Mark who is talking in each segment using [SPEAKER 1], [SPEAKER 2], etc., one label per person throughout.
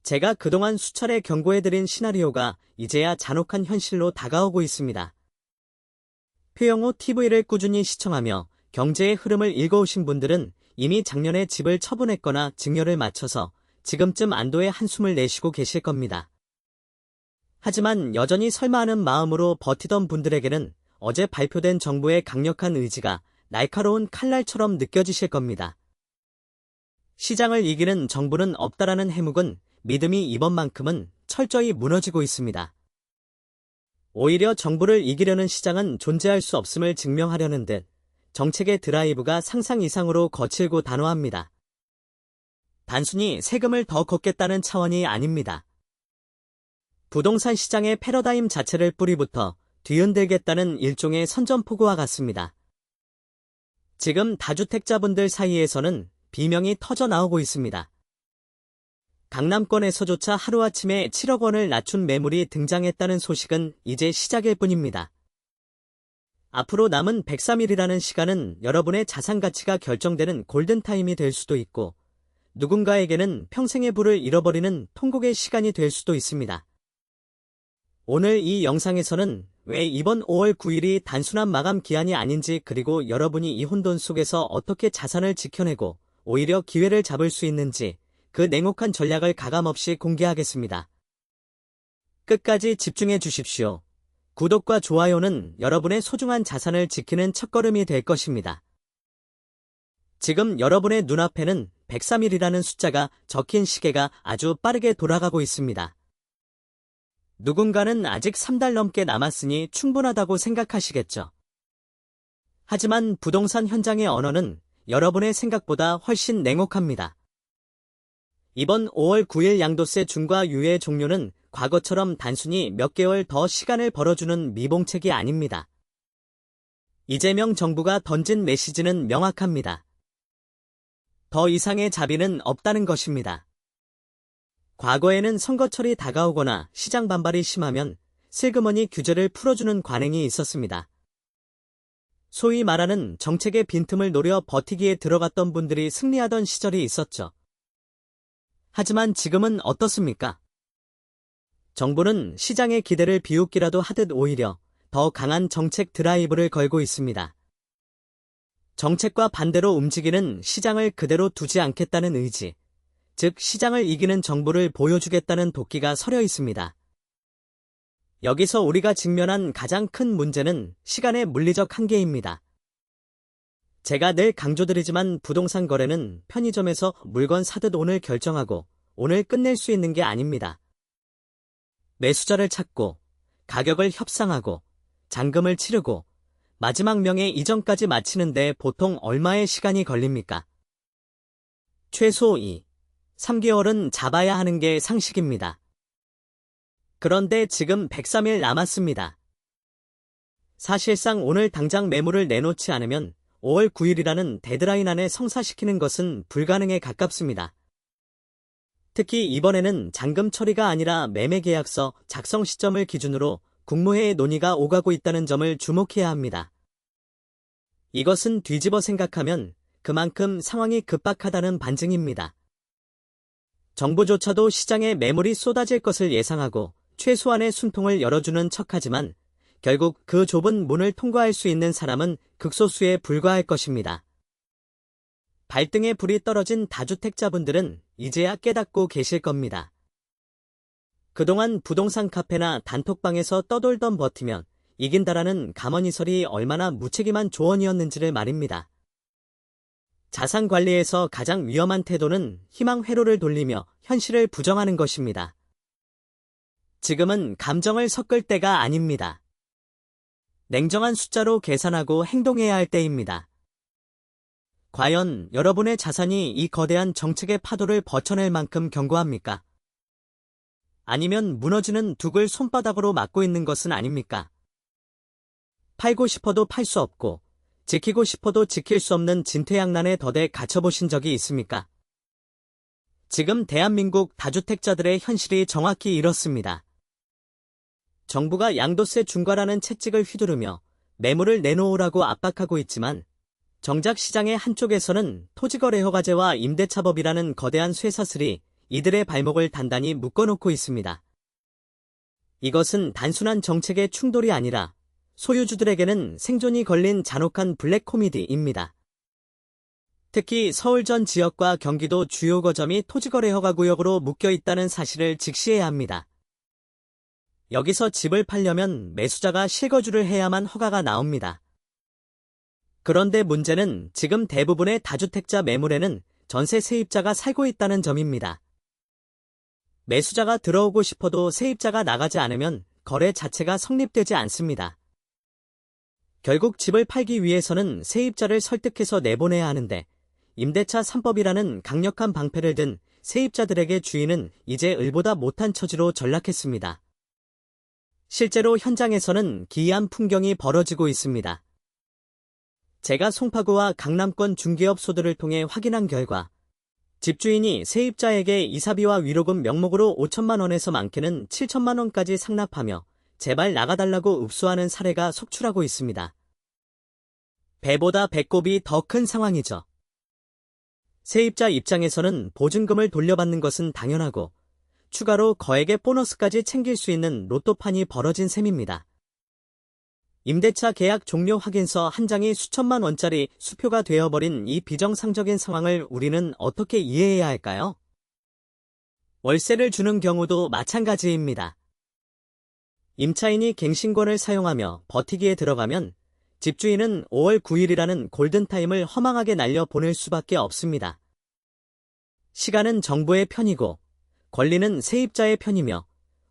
[SPEAKER 1] 제가 그동안 수차례 경고해드린 시나리오가 이제야 잔혹한 현실로 다가오고 있습니다. 표영호 TV를 꾸준히 시청하며 경제의 흐름을 읽어오신 분들은 이미 작년에 집을 처분했거나 증여를 마쳐서 지금쯤 안도의 한숨을 내쉬고 계실 겁니다. 하지만 여전히 설마하는 마음으로 버티던 분들에게는 어제 발표된 정부의 강력한 의지가 날카로운 칼날처럼 느껴지실 겁니다. 시장을 이기는 정부는 없다라는 해묵은 믿음이 이번만큼은 철저히 무너지고 있습니다. 오히려 정부를 이기려는 시장은 존재할 수 없음을 증명하려는 듯 정책의 드라이브가 상상 이상으로 거칠고 단호합니다. 단순히 세금을 더 걷겠다는 차원이 아닙니다. 부동산 시장의 패러다임 자체를 뿌리부터 뒤흔들겠다는 일종의 선전포고와 같습니다. 지금 다주택자분들 사이에서는 비명이 터져 나오고 있습니다. 강남권에서조차 하루아침에 7억 원을 낮춘 매물이 등장했다는 소식은 이제 시작일 뿐입니다. 앞으로 남은 103일이라는 시간은 여러분의 자산 가치가 결정되는 골든타임이 될 수도 있고 누군가에게는 평생의 부를 잃어버리는 통곡의 시간이 될 수도 있습니다. 오늘 이 영상에서는 왜 이번 5월 9일이 단순한 마감 기한이 아닌지 그리고 여러분이 이 혼돈 속에서 어떻게 자산을 지켜내고 오히려 기회를 잡을 수 있는지 그 냉혹한 전략을 가감없이 공개하겠습니다. 끝까지 집중해 주십시오. 구독과 좋아요는 여러분의 소중한 자산을 지키는 첫걸음이 될 것입니다. 지금 여러분의 눈앞에는 103일이라는 숫자가 적힌 시계가 아주 빠르게 돌아가고 있습니다. 누군가는 아직 3달 넘게 남았으니 충분하다고 생각하시겠죠. 하지만 부동산 현장의 언어는 여러분의 생각보다 훨씬 냉혹합니다. 이번 5월 9일 양도세 중과 유예 종료는 과거처럼 단순히 몇 개월 더 시간을 벌어주는 미봉책이 아닙니다. 이재명 정부가 던진 메시지는 명확합니다. 더 이상의 자비는 없다는 것입니다. 과거에는 선거철이 다가오거나 시장 반발이 심하면 슬그머니 규제를 풀어주는 관행이 있었습니다. 소위 말하는 정책의 빈틈을 노려 버티기에 들어갔던 분들이 승리하던 시절이 있었죠. 하지만 지금은 어떻습니까? 정부는 시장의 기대를 비웃기라도 하듯 오히려 더 강한 정책 드라이브를 걸고 있습니다. 정책과 반대로 움직이는 시장을 그대로 두지 않겠다는 의지, 즉 시장을 이기는 정부를 보여주겠다는 도끼가 서려 있습니다. 여기서 우리가 직면한 가장 큰 문제는 시간의 물리적 한계입니다. 제가 늘 강조드리지만 부동산 거래는 편의점에서 물건 사듯 오늘 결정하고 오늘 끝낼 수 있는 게 아닙니다. 매수자를 찾고 가격을 협상하고 잔금을 치르고 마지막 명의 이전까지 마치는데 보통 얼마의 시간이 걸립니까? 최소 3개월은 잡아야 하는 게 상식입니다. 그런데 지금 103일 남았습니다. 사실상 오늘 당장 매물을 내놓지 않으면 5월 9일이라는 데드라인 안에 성사시키는 것은 불가능에 가깝습니다. 특히 이번에는 잔금 처리가 아니라 매매계약서 작성 시점을 기준으로 국무회의 논의가 오가고 있다는 점을 주목해야 합니다. 이것은 뒤집어 생각하면 그만큼 상황이 급박하다는 반증입니다. 정부조차도 시장에 매물이 쏟아질 것을 예상하고 최소한의 숨통을 열어주는 척하지만 결국 그 좁은 문을 통과할 수 있는 사람은 극소수에 불과할 것입니다. 발등에 불이 떨어진 다주택자분들은 이제야 깨닫고 계실 겁니다. 그동안 부동산 카페나 단톡방에서 떠돌던 버티면 이긴다라는 감언이설이 얼마나 무책임한 조언이었는지를 말입니다. 자산 관리에서 가장 위험한 태도는 희망 회로를 돌리며 현실을 부정하는 것입니다. 지금은 감정을 섞을 때가 아닙니다. 냉정한 숫자로 계산하고 행동해야 할 때입니다. 과연 여러분의 자산이 이 거대한 정책의 파도를 버텨낼 만큼 견고합니까? 아니면 무너지는 둑을 손바닥으로 막고 있는 것은 아닙니까? 팔고 싶어도 팔 수 없고 지키고 싶어도 지킬 수 없는 진퇴양난의 덫에 갇혀보신 적이 있습니까? 지금 대한민국 다주택자들의 현실이 정확히 이렇습니다. 정부가 양도세 중과라는 채찍을 휘두르며 매물을 내놓으라고 압박하고 있지만 정작 시장의 한쪽에서는 토지거래허가제와 임대차법이라는 거대한 쇠사슬이 이들의 발목을 단단히 묶어놓고 있습니다. 이것은 단순한 정책의 충돌이 아니라 소유주들에게는 생존이 걸린 잔혹한 블랙 코미디입니다. 특히 서울 전 지역과 경기도 주요 거점이 토지거래 허가 구역으로 묶여 있다는 사실을 직시해야 합니다. 여기서 집을 팔려면 매수자가 실거주를 해야만 허가가 나옵니다. 그런데 문제는 지금 대부분의 다주택자 매물에는 전세 세입자가 살고 있다는 점입니다. 매수자가 들어오고 싶어도 세입자가 나가지 않으면 거래 자체가 성립되지 않습니다. 결국 집을 팔기 위해서는 세입자를 설득해서 내보내야 하는데 임대차 3법이라는 강력한 방패를 든 세입자들에게 주인은 이제 을보다 못한 처지로 전락했습니다. 실제로 현장에서는 기이한 풍경이 벌어지고 있습니다. 제가 송파구와 강남권 중개업소들을 통해 확인한 결과 집주인이 세입자에게 이사비와 위로금 명목으로 5천만 원에서 많게는 7천만 원까지 상납하며 제발 나가달라고 읍소하는 사례가 속출하고 있습니다. 배보다 배꼽이 더 큰 상황이죠. 세입자 입장에서는 보증금을 돌려받는 것은 당연하고 추가로 거액의 보너스까지 챙길 수 있는 로또판이 벌어진 셈입니다. 임대차 계약 종료 확인서 한 장이 수천만 원짜리 수표가 되어버린 이 비정상적인 상황을 우리는 어떻게 이해해야 할까요? 월세를 주는 경우도 마찬가지입니다. 임차인이 갱신권을 사용하며 버티기에 들어가면 집주인은 5월 9일이라는 골든타임을 허망하게 날려보낼 수밖에 없습니다. 시간은 정부의 편이고 권리는 세입자의 편이며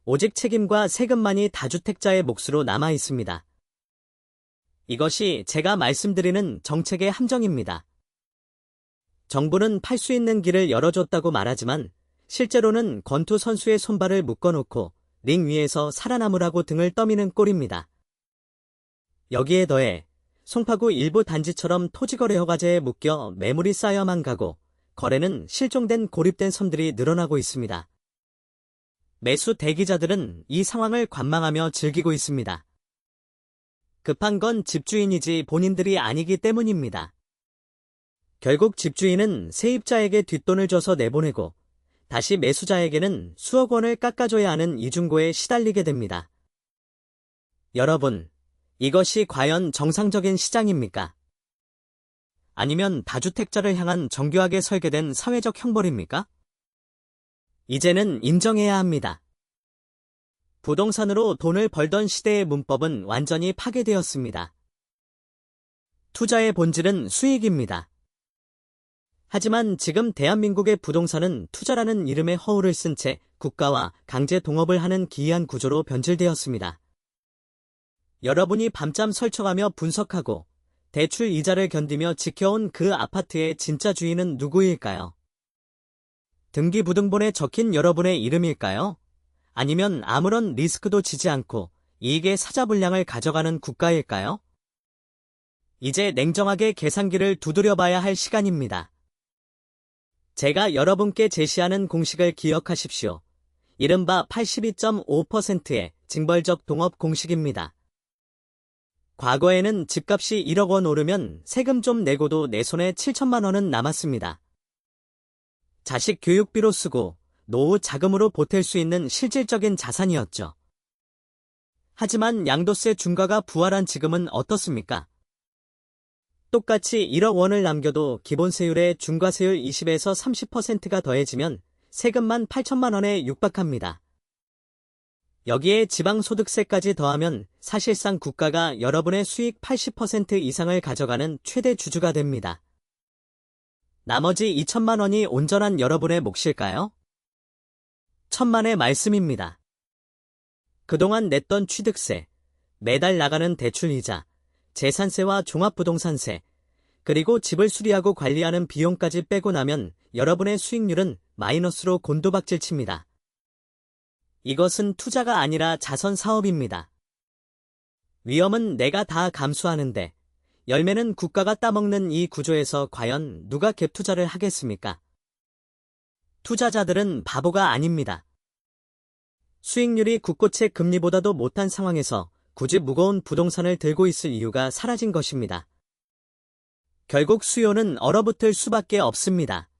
[SPEAKER 1] 오직 책임과 세금만이 다주택자의 몫으로 남아 있습니다. 이것이 제가 말씀드리는 정책의 함정입니다. 정부는 팔 수 있는 길을 열어줬다고 말하지만 실제로는 권투 선수의 손발을 묶어놓고 링 위에서 살아남으라고 등을 떠미는 꼴입니다. 여기에 더해 송파구 일부 단지처럼 토지거래 허가제에 묶여 매물이 쌓여만 가고 거래는 실종된 고립된 섬들이 늘어나고 있습니다. 매수 대기자들은 이 상황을 관망하며 즐기고 있습니다. 급한 건 집주인이지 본인들이 아니기 때문입니다. 결국 집주인은 세입자에게 뒷돈을 줘서 내보내고 다시 매수자에게는 수억 원을 깎아줘야 하는 이중고에 시달리게 됩니다. 여러분, 이것이 과연 정상적인 시장입니까? 아니면 다주택자를 향한 정교하게 설계된 사회적 형벌입니까? 이제는 인정해야 합니다. 부동산으로 돈을 벌던 시대의 문법은 완전히 파괴되었습니다. 투자의 본질은 수익입니다. 하지만 지금 대한민국의 부동산은 투자라는 이름의 허울을 쓴 채 국가와 강제 동업을 하는 기이한 구조로 변질되었습니다. 여러분이 밤잠 설쳐가며 분석하고 대출 이자를 견디며 지켜온 그 아파트의 진짜 주인은 누구일까요? 등기부등본에 적힌 여러분의 이름일까요? 아니면 아무런 리스크도 지지 않고 이익의 사자불량을 가져가는 국가일까요? 이제 냉정하게 계산기를 두드려봐야 할 시간입니다. 제가 여러분께 제시하는 공식을 기억하십시오. 이른바 82.5%의 징벌적 동업 공식입니다. 과거에는 집값이 1억 원 오르면 세금 좀 내고도 내 손에 7천만 원은 남았습니다. 자식 교육비로 쓰고 노후 자금으로 보탤 수 있는 실질적인 자산이었죠. 하지만 양도세 중과가 부활한 지금은 어떻습니까? 똑같이 1억 원을 남겨도 기본세율에 중과세율 20에서 30%가 더해지면 세금만 8천만 원에 육박합니다. 여기에 지방소득세까지 더하면 사실상 국가가 여러분의 수익 80% 이상을 가져가는 최대 주주가 됩니다. 나머지 2천만 원이 온전한 여러분의 몫일까요? 천만의 말씀입니다. 그동안 냈던 취득세, 매달 나가는 대출이자, 재산세와 종합부동산세, 그리고 집을 수리하고 관리하는 비용까지 빼고 나면 여러분의 수익률은 마이너스로 곤두박질 칩니다. 이것은 투자가 아니라 자선 사업입니다. 위험은 내가 다 감수하는데 열매는 국가가 따먹는 이 구조에서 과연 누가 갭 투자를 하겠습니까? 투자자들은 바보가 아닙니다. 수익률이 국고채 금리보다도 못한 상황에서 굳이 무거운 부동산을 들고 있을 이유가 사라진 것입니다. 결국 수요는 얼어붙을 수밖에 없습니다.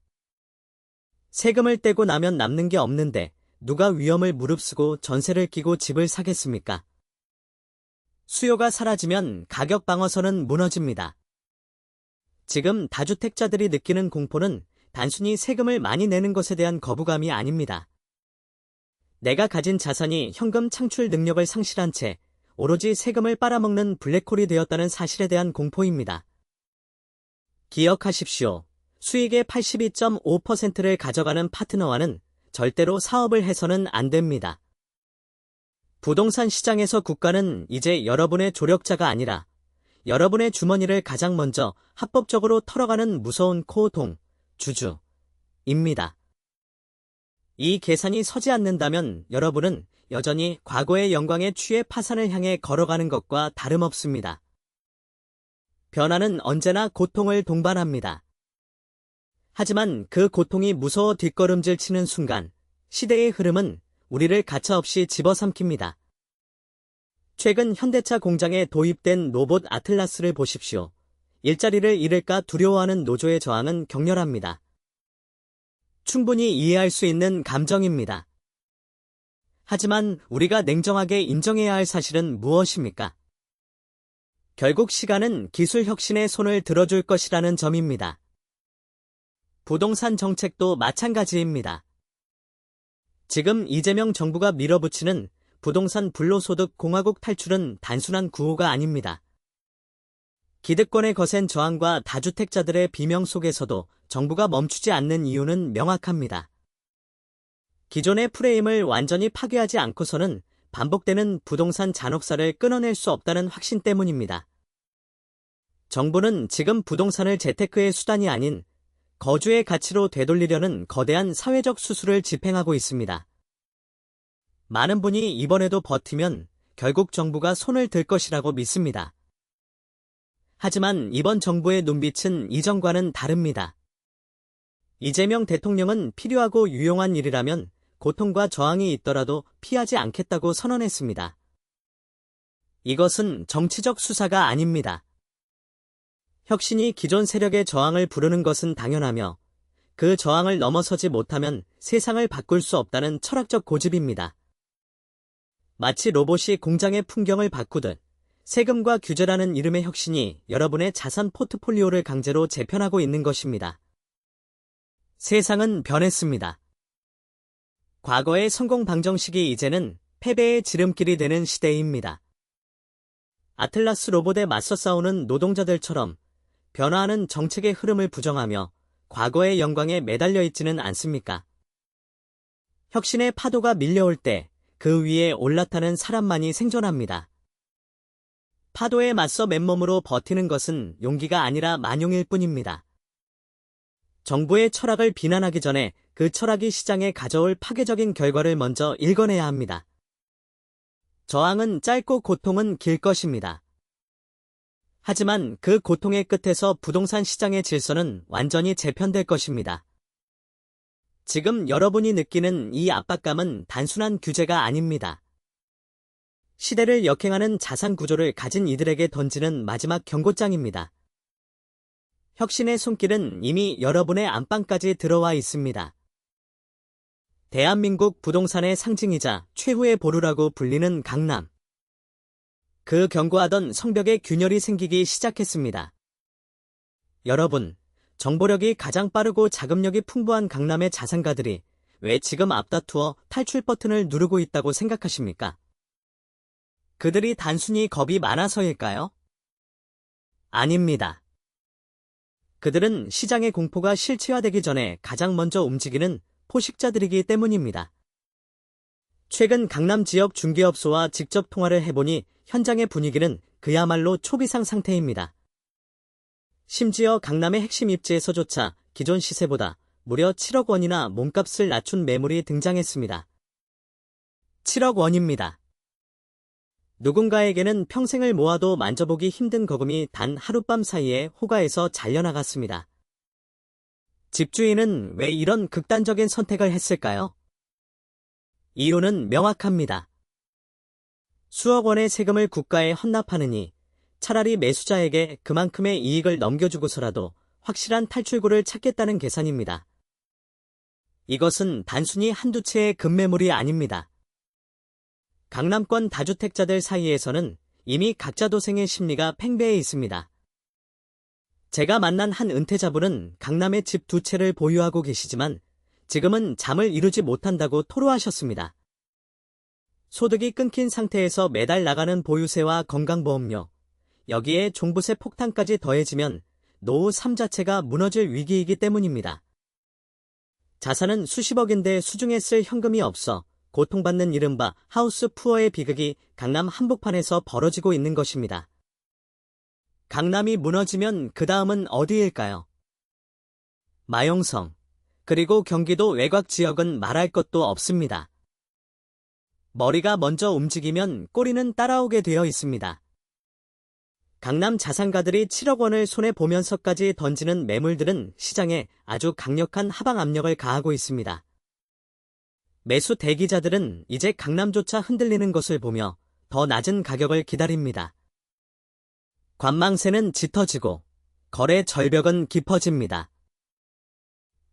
[SPEAKER 1] 세금을 떼고 나면 남는 게 없는데 누가 위험을 무릅쓰고 전세를 끼고 집을 사겠습니까? 수요가 사라지면 가격 방어선은 무너집니다. 지금 다주택자들이 느끼는 공포는 단순히 세금을 많이 내는 것에 대한 거부감이 아닙니다. 내가 가진 자산이 현금 창출 능력을 상실한 채 오로지 세금을 빨아먹는 블랙홀이 되었다는 사실에 대한 공포입니다. 기억하십시오. 수익의 82.5%를 가져가는 파트너와는 절대로 사업을 해서는 안 됩니다. 부동산 시장에서 국가는 이제 여러분의 조력자가 아니라 여러분의 주머니를 가장 먼저 합법적으로 털어가는 무서운 코동, 주주입니다. 이 계산이 서지 않는다면 여러분은 여전히 과거의 영광에 취해 파산을 향해 걸어가는 것과 다름없습니다. 변화는 언제나 고통을 동반합니다. 하지만 그 고통이 무서워 뒷걸음질 치는 순간 시대의 흐름은 우리를 가차없이 집어삼킵니다. 최근 현대차 공장에 도입된 로봇 아틀라스를 보십시오. 일자리를 잃을까 두려워하는 노조의 저항은 격렬합니다. 충분히 이해할 수 있는 감정입니다. 하지만 우리가 냉정하게 인정해야 할 사실은 무엇입니까? 결국 시간은 기술 혁신의 손을 들어줄 것이라는 점입니다. 부동산 정책도 마찬가지입니다. 지금 이재명 정부가 밀어붙이는 부동산 불로소득 공화국 탈출은 단순한 구호가 아닙니다. 기득권의 거센 저항과 다주택자들의 비명 속에서도 정부가 멈추지 않는 이유는 명확합니다. 기존의 프레임을 완전히 파괴하지 않고서는 반복되는 부동산 잔혹사를 끊어낼 수 없다는 확신 때문입니다. 정부는 지금 부동산을 재테크의 수단이 아닌 거주의 가치로 되돌리려는 거대한 사회적 수술을 집행하고 있습니다. 많은 분이 이번에도 버티면 결국 정부가 손을 들 것이라고 믿습니다. 하지만 이번 정부의 눈빛은 이전과는 다릅니다. 이재명 대통령은 필요하고 유용한 일이라면 고통과 저항이 있더라도 피하지 않겠다고 선언했습니다. 이것은 정치적 수사가 아닙니다. 혁신이 기존 세력의 저항을 부르는 것은 당연하며 그 저항을 넘어서지 못하면 세상을 바꿀 수 없다는 철학적 고집입니다. 마치 로봇이 공장의 풍경을 바꾸듯 세금과 규제라는 이름의 혁신이 여러분의 자산 포트폴리오를 강제로 재편하고 있는 것입니다. 세상은 변했습니다. 과거의 성공 방정식이 이제는 패배의 지름길이 되는 시대입니다. 아틀라스 로봇에 맞서 싸우는 노동자들처럼 변화하는 정책의 흐름을 부정하며 과거의 영광에 매달려 있지는 않습니까? 혁신의 파도가 밀려올 때 그 위에 올라타는 사람만이 생존합니다. 파도에 맞서 맨몸으로 버티는 것은 용기가 아니라 만용일 뿐입니다. 정부의 철학을 비난하기 전에 그 철학이 시장에 가져올 파괴적인 결과를 먼저 읽어내야 합니다. 저항은 짧고 고통은 길 것입니다. 하지만 그 고통의 끝에서 부동산 시장의 질서는 완전히 재편될 것입니다. 지금 여러분이 느끼는 이 압박감은 단순한 규제가 아닙니다. 시대를 역행하는 자산 구조를 가진 이들에게 던지는 마지막 경고장입니다. 혁신의 손길은 이미 여러분의 안방까지 들어와 있습니다. 대한민국 부동산의 상징이자 최후의 보루라고 불리는 강남. 그 견고하던 성벽에 균열이 생기기 시작했습니다. 여러분, 정보력이 가장 빠르고 자금력이 풍부한 강남의 자산가들이 왜 지금 앞다투어 탈출 버튼을 누르고 있다고 생각하십니까? 그들이 단순히 겁이 많아서일까요? 아닙니다. 그들은 시장의 공포가 실체화되기 전에 가장 먼저 움직이는 포식자들이기 때문입니다. 최근 강남 지역 중개업소와 직접 통화를 해보니 현장의 분위기는 그야말로 초비상 상태입니다. 심지어 강남의 핵심 입지에서조차 기존 시세보다 무려 7억 원이나 몸값을 낮춘 매물이 등장했습니다. 7억 원입니다. 누군가에게는 평생을 모아도 만져보기 힘든 거금이 단 하룻밤 사이에 호가에서 잘려나갔습니다. 집주인은 왜 이런 극단적인 선택을 했을까요? 이유는 명확합니다. 수억 원의 세금을 국가에 헌납하느니 차라리 매수자에게 그만큼의 이익을 넘겨주고서라도 확실한 탈출구를 찾겠다는 계산입니다. 이것은 단순히 한두 채의 급매물이 아닙니다. 강남권 다주택자들 사이에서는 이미 각자 도생의 심리가 팽배해 있습니다. 제가 만난 한 은퇴자분은 강남에 집 2채를 보유하고 계시지만 지금은 잠을 이루지 못한다고 토로하셨습니다. 소득이 끊긴 상태에서 매달 나가는 보유세와 건강보험료, 여기에 종부세 폭탄까지 더해지면 노후 삶 자체가 무너질 위기이기 때문입니다. 자산은 수십억인데 수중에 쓸 현금이 없어 고통받는 이른바 하우스 푸어의 비극이 강남 한복판에서 벌어지고 있는 것입니다. 강남이 무너지면 그 다음은 어디일까요? 마용성, 그리고 경기도 외곽 지역은 말할 것도 없습니다. 머리가 먼저 움직이면 꼬리는 따라오게 되어 있습니다. 강남 자산가들이 7억 원을 손해보면서까지 던지는 매물들은 시장에 아주 강력한 하방 압력을 가하고 있습니다. 매수 대기자들은 이제 강남조차 흔들리는 것을 보며 더 낮은 가격을 기다립니다. 관망세는 짙어지고 거래 절벽은 깊어집니다.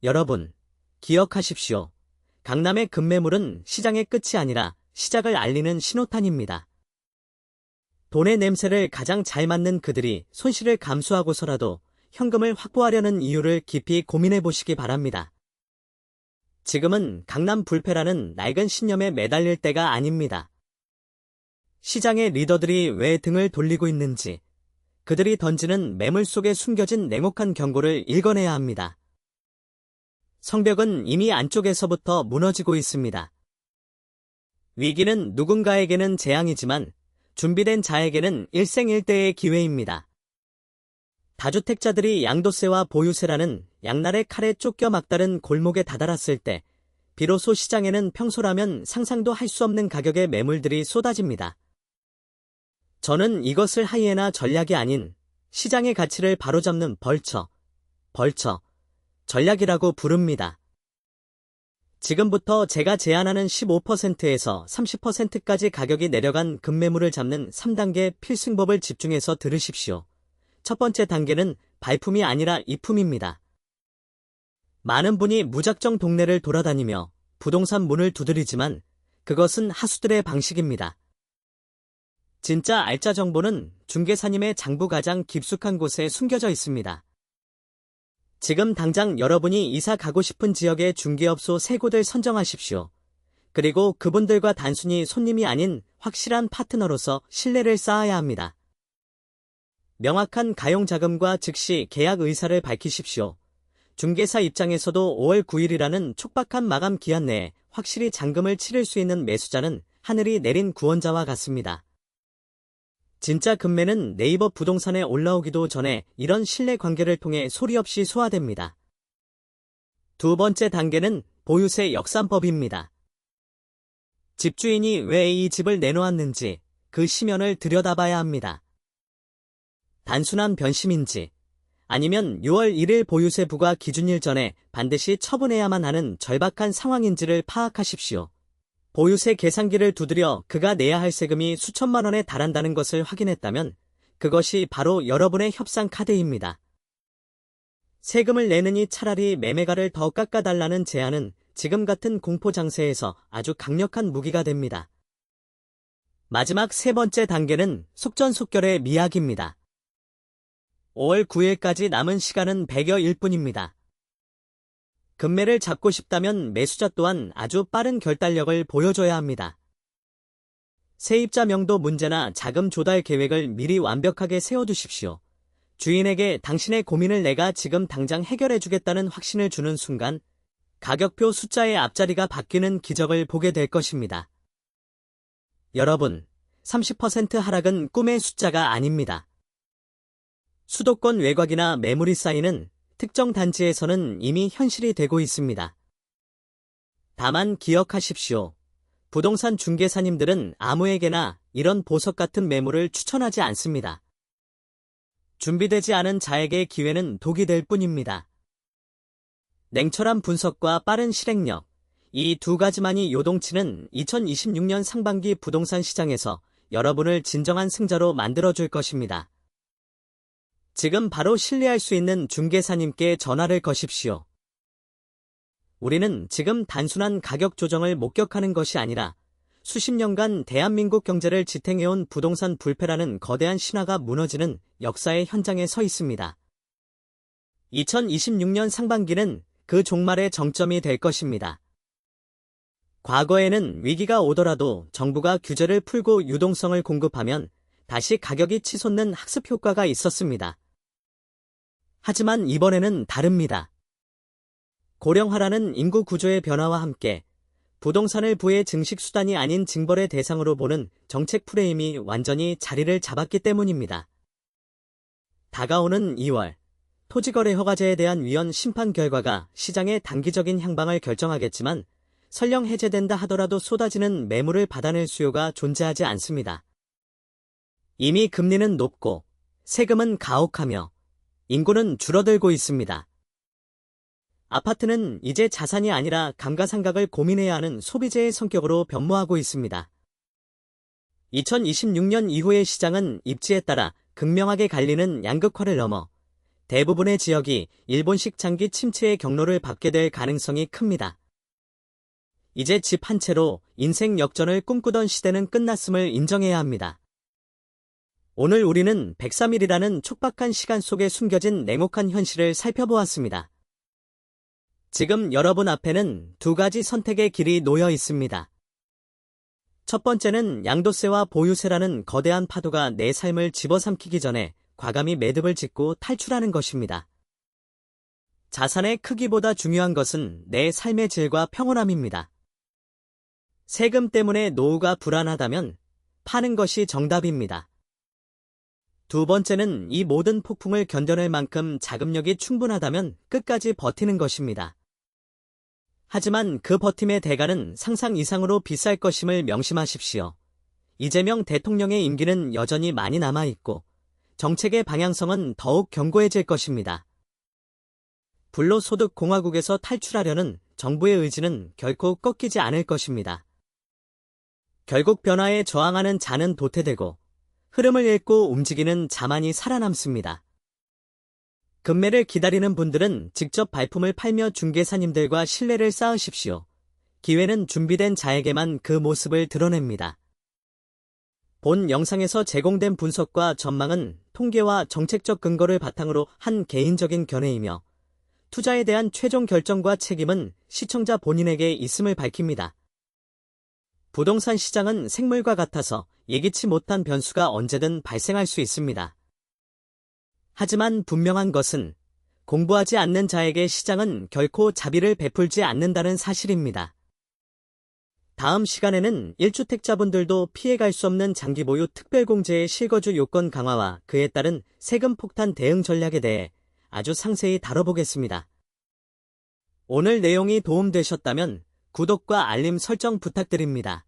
[SPEAKER 1] 여러분, 기억하십시오. 강남의 급매물은 시장의 끝이 아니라 시작을 알리는 신호탄입니다. 돈의 냄새를 가장 잘 맡는 그들이 손실을 감수하고서라도 현금을 확보하려는 이유를 깊이 고민해 보시기 바랍니다. 지금은 강남 불패라는 낡은 신념에 매달릴 때가 아닙니다. 시장의 리더들이 왜 등을 돌리고 있는지, 그들이 던지는 매물 속에 숨겨진 냉혹한 경고를 읽어내야 합니다. 성벽은 이미 안쪽에서부터 무너지고 있습니다. 위기는 누군가에게는 재앙이지만 준비된 자에게는 일생일대의 기회입니다. 다주택자들이 양도세와 보유세라는 양날의 칼에 쫓겨 막다른 골목에 다다랐을 때 비로소 시장에는 평소라면 상상도 할 수 없는 가격의 매물들이 쏟아집니다. 저는 이것을 하이에나 전략이 아닌 시장의 가치를 바로잡는 벌처 전략이라고 부릅니다. 지금부터 제가 제안하는 15%에서 30%까지 가격이 내려간 급매물을 잡는 3단계 필승법을 집중해서 들으십시오. 첫 번째 단계는 발품이 아니라 입품입니다. 많은 분이 무작정 동네를 돌아다니며 부동산 문을 두드리지만 그것은 하수들의 방식입니다. 진짜 알짜 정보는 중개사님의 장부 가장 깊숙한 곳에 숨겨져 있습니다. 지금 당장 여러분이 이사 가고 싶은 지역의 중개업소 3곳을 선정하십시오. 그리고 그분들과 단순히 손님이 아닌 확실한 파트너로서 신뢰를 쌓아야 합니다. 명확한 가용자금과 즉시 계약 의사를 밝히십시오. 중개사 입장에서도 5월 9일이라는 촉박한 마감 기한 내에 확실히 잔금을 치를 수 있는 매수자는 하늘이 내린 구원자와 같습니다. 진짜 급매는 네이버 부동산에 올라오기도 전에 이런 신뢰 관계를 통해 소리 없이 소화됩니다. 두 번째 단계는 보유세 역산법입니다. 집주인이 왜 이 집을 내놓았는지 그 심연을 들여다봐야 합니다. 단순한 변심인지 아니면 6월 1일 보유세 부과 기준일 전에 반드시 처분해야만 하는 절박한 상황인지를 파악하십시오. 보유세 계산기를 두드려 그가 내야 할 세금이 수천만 원에 달한다는 것을 확인했다면 그것이 바로 여러분의 협상 카드입니다. 세금을 내느니 차라리 매매가를 더 깎아달라는 제안은 지금 같은 공포 장세에서 아주 강력한 무기가 됩니다. 마지막 세 번째 단계는 속전속결의 미학입니다. 5월 9일까지 남은 시간은 100여일 뿐입니다. 급매를 잡고 싶다면 매수자 또한 아주 빠른 결단력을 보여줘야 합니다. 세입자 명도 문제나 자금 조달 계획을 미리 완벽하게 세워두십시오. 주인에게 당신의 고민을 내가 지금 당장 해결해주겠다는 확신을 주는 순간 가격표 숫자의 앞자리가 바뀌는 기적을 보게 될 것입니다. 여러분, 30% 하락은 꿈의 숫자가 아닙니다. 수도권 외곽이나 매물이 쌓이는 특정 단지에서는 이미 현실이 되고 있습니다. 다만 기억하십시오. 부동산 중개사님들은 아무에게나 이런 보석 같은 매물을 추천하지 않습니다. 준비되지 않은 자에게 기회는 독이 될 뿐입니다. 냉철한 분석과 빠른 실행력, 이 두 가지만이 요동치는 2026년 상반기 부동산 시장에서 여러분을 진정한 승자로 만들어줄 것입니다. 지금 바로 신뢰할 수 있는 중개사님께 전화를 거십시오. 우리는 지금 단순한 가격 조정을 목격하는 것이 아니라 수십 년간 대한민국 경제를 지탱해온 부동산 불패라는 거대한 신화가 무너지는 역사의 현장에 서 있습니다. 2026년 상반기는 그 종말의 정점이 될 것입니다. 과거에는 위기가 오더라도 정부가 규제를 풀고 유동성을 공급하면 다시 가격이 치솟는 학습 효과가 있었습니다. 하지만 이번에는 다릅니다. 고령화라는 인구 구조의 변화와 함께 부동산을 부의 증식 수단이 아닌 징벌의 대상으로 보는 정책 프레임이 완전히 자리를 잡았기 때문입니다. 다가오는 2월, 토지거래 허가제에 대한 위헌 심판 결과가 시장의 단기적인 향방을 결정하겠지만 설령 해제된다 하더라도 쏟아지는 매물을 받아낼 수요가 존재하지 않습니다. 이미 금리는 높고 세금은 가혹하며 인구는 줄어들고 있습니다. 아파트는 이제 자산이 아니라 감가상각을 고민해야 하는 소비재의 성격으로 변모하고 있습니다. 2026년 이후의 시장은 입지에 따라 극명하게 갈리는 양극화를 넘어 대부분의 지역이 일본식 장기 침체의 경로를 밟게 될 가능성이 큽니다. 이제 집 한 채로 인생 역전을 꿈꾸던 시대는 끝났음을 인정해야 합니다. 오늘 우리는 103일이라는 촉박한 시간 속에 숨겨진 냉혹한 현실을 살펴보았습니다. 지금 여러분 앞에는 두 가지 선택의 길이 놓여 있습니다. 첫 번째는 양도세와 보유세라는 거대한 파도가 내 삶을 집어삼키기 전에 과감히 매듭을 짓고 탈출하는 것입니다. 자산의 크기보다 중요한 것은 내 삶의 질과 평온함입니다. 세금 때문에 노후가 불안하다면 파는 것이 정답입니다. 두 번째는 이 모든 폭풍을 견뎌낼 만큼 자금력이 충분하다면 끝까지 버티는 것입니다. 하지만 그 버팀의 대가는 상상 이상으로 비쌀 것임을 명심하십시오. 이재명 대통령의 임기는 여전히 많이 남아있고 정책의 방향성은 더욱 견고해질 것입니다. 불로소득 공화국에서 탈출하려는 정부의 의지는 결코 꺾이지 않을 것입니다. 결국 변화에 저항하는 자는 도태되고 흐름을 읽고 움직이는 자만이 살아남습니다. 급매를 기다리는 분들은 직접 발품을 팔며 중개사님들과 신뢰를 쌓으십시오. 기회는 준비된 자에게만 그 모습을 드러냅니다. 본 영상에서 제공된 분석과 전망은 통계와 정책적 근거를 바탕으로 한 개인적인 견해이며 투자에 대한 최종 결정과 책임은 시청자 본인에게 있음을 밝힙니다. 부동산 시장은 생물과 같아서 예기치 못한 변수가 언제든 발생할 수 있습니다. 하지만 분명한 것은 공부하지 않는 자에게 시장은 결코 자비를 베풀지 않는다는 사실입니다. 다음 시간에는 1주택자분들도 피해갈 수 없는 장기 보유 특별공제의 실거주 요건 강화와 그에 따른 세금 폭탄 대응 전략에 대해 아주 상세히 다뤄보겠습니다. 오늘 내용이 도움되셨다면 구독과 알림 설정 부탁드립니다.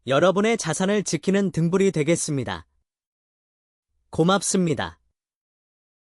[SPEAKER 1] 여러분의 자산을 지키는 등불이 되겠습니다. 고맙습니다.